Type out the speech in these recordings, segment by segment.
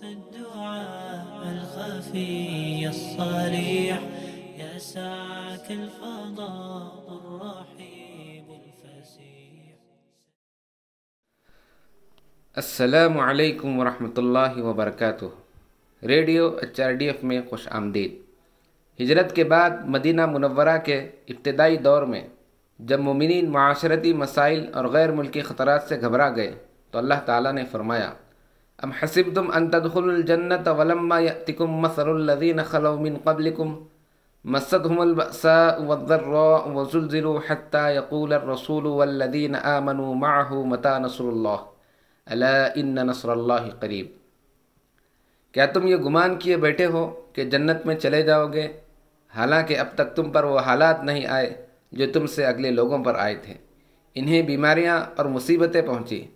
الدعاء الخفي الصريح يسعك الفضاء الرحيب الفسيح. السلام علیکم ورحمۃ اللہ وبرکاتہ۔ ریڈیو HRDF میں خوش آمدید۔ ہجرت کے بعد مدینہ منورہ کے ابتدائی دور میں جب مومنین معاشرتی مسائل اور غیر ملکی خطرات سے گھبرا گئے تو اللہ تعالیٰ نے فرمایا: ام حسبتم ان تدخلوا الجنة ولما يأتكم مثل الذين خلوا من قبلكم مستهم البأساء والضراء وزلزلوا حتى يقول الرسول والذين آمنوا معه متى نصر الله الا ان نصر الله قریب۔ کیا تم یہ گمان کیے بیٹھے ہو کہ جنت میں چلے جاؤ گے، حالانکہ اب تک تم پر وہ حالات نہیں آئے جو تم سے اگلے لوگوں پر آئے تھے؟ انہیں بیماریاں اور مصیبتیں پہنچی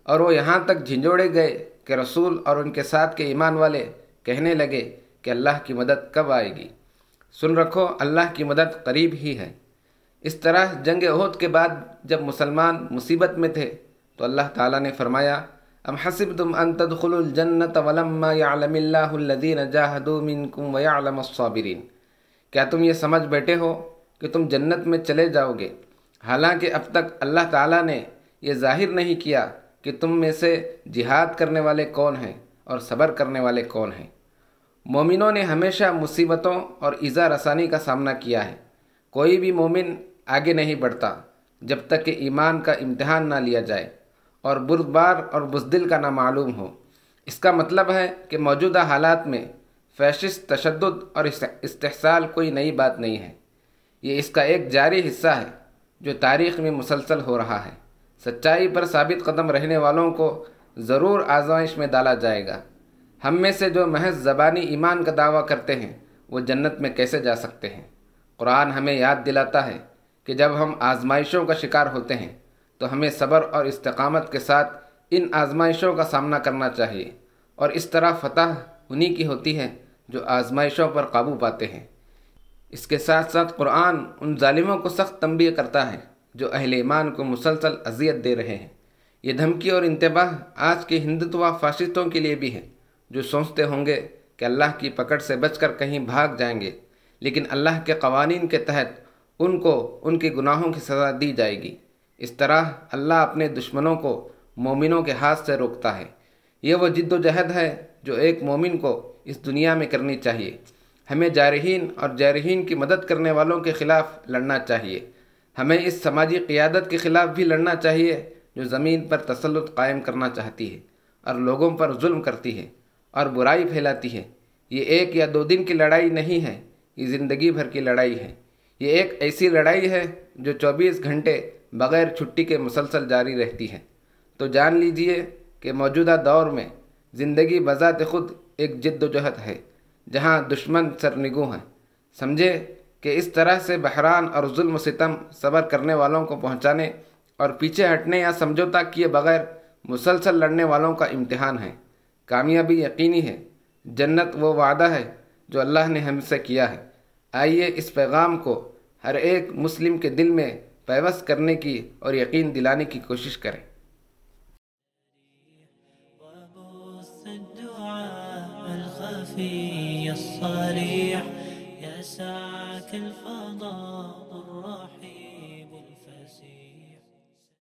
اور وہ یہاں تک جھنجھوڑے گئے کہ رسول اور ان کے ساتھ کے ایمان والے کہنے لگے کہ اللہ کی مدد کب آئے گی؟ سن رکھو، اللہ کی مدد قریب ہی ہے۔ اس طرح جنگ احد کے بعد جب مسلمان مصیبت میں تھے تو اللہ تعالیٰ نے فرمایا: ام حسبتم ان تدخلوا الجنة ولما يعلم الله الذين جاهدوا منكم ويعلم الصابرين۔ کیا تم یہ سمجھ بیٹھے ہو کہ تم جنت میں چلے جاؤ گے، حالانکہ اب تک اللہ تعالیٰ نے یہ ظاہر نہیں کیا کہ تم میں سے جہاد کرنے والے کون ہیں اور صبر کرنے والے کون ہیں۔ مومنوں نے ہمیشہ مصیبتوں اور ایذا رسانی کا سامنا کیا ہے۔ کوئی بھی مومن آگے نہیں بڑھتا جب تک کہ ایمان کا امتحان نہ لیا جائے اور بردبار اور بزدل کا نہ معلوم ہو۔ اس کا مطلب ہے کہ موجودہ حالات میں فیشسٹ تشدد اور استحصال کوئی نئی بات نہیں ہے۔ یہ اس کا ایک جاری حصہ ہے جو تاریخ میں مسلسل ہو رہا ہے۔ سچائی پر ثابت قدم رہنے والوں کو ضرور آزمائش میں ڈالا جائے گا۔ ہم میں سے جو محض زبانی ایمان کا دعویٰ کرتے ہیں وہ جنت میں کیسے جا سکتے ہیں؟ قرآن ہمیں یاد دلاتا ہے کہ جب ہم آزمائشوں کا شکار ہوتے ہیں تو ہمیں صبر اور استقامت کے ساتھ ان آزمائشوں کا سامنا کرنا چاہیے، اور اس طرح فتح انہی کی ہوتی ہے جو آزمائشوں پر قابو پاتے ہیں۔ اس کے ساتھ ساتھ قرآن ان ظالموں کو سخت تنبیہ کرتا ہے جو اہل ایمان کو مسلسل اذیت دے رہے ہیں۔ یہ دھمکی اور انتباہ آج کے ہندتوا فاشستوں کے لیے بھی ہے، جو سوچتے ہوں گے کہ اللہ کی پکڑ سے بچ کر کہیں بھاگ جائیں گے، لیکن اللہ کے قوانین کے تحت ان کو ان کے گناہوں کی سزا دی جائے گی۔ اس طرح اللہ اپنے دشمنوں کو مومنوں کے ہاتھ سے روکتا ہے۔ یہ وہ جد و جہد ہے جو ایک مومن کو اس دنیا میں کرنی چاہیے۔ ہمیں جارحین اور جارحین کی مدد کرنے والوں کے خلاف لڑنا چاہیے۔ ہمیں اس سماجی قیادت کے خلاف بھی لڑنا چاہیے جو زمین پر تسلط قائم کرنا چاہتی ہے اور لوگوں پر ظلم کرتی ہے اور برائی پھیلاتی ہے۔ یہ ایک یا 2 دن کی لڑائی نہیں ہے، یہ زندگی بھر کی لڑائی ہے۔ یہ ایک ایسی لڑائی ہے جو 24 گھنٹے بغیر چھٹی کے مسلسل جاری رہتی ہے۔ تو جان لیجئے کہ موجودہ دور میں زندگی بذات خود ایک جد و جہد ہے جہاں دشمن سرنگوں ہیں۔ سمجھے کہ اس طرح سے بحران اور ظلم و ستم صبر کرنے والوں کو پہنچانے اور پیچھے ہٹنے یا سمجھوتا کیے بغیر مسلسل لڑنے والوں کا امتحان ہے۔ کامیابی یقینی ہے، جنت وہ وعدہ ہے جو اللہ نے ہم سے کیا ہے۔ آئیے اس پیغام کو ہر ایک مسلم کے دل میں پیوست کرنے کی اور یقین دلانے کی کوشش کریں۔ الدعاء الخفي الصريح يسعك الفضاء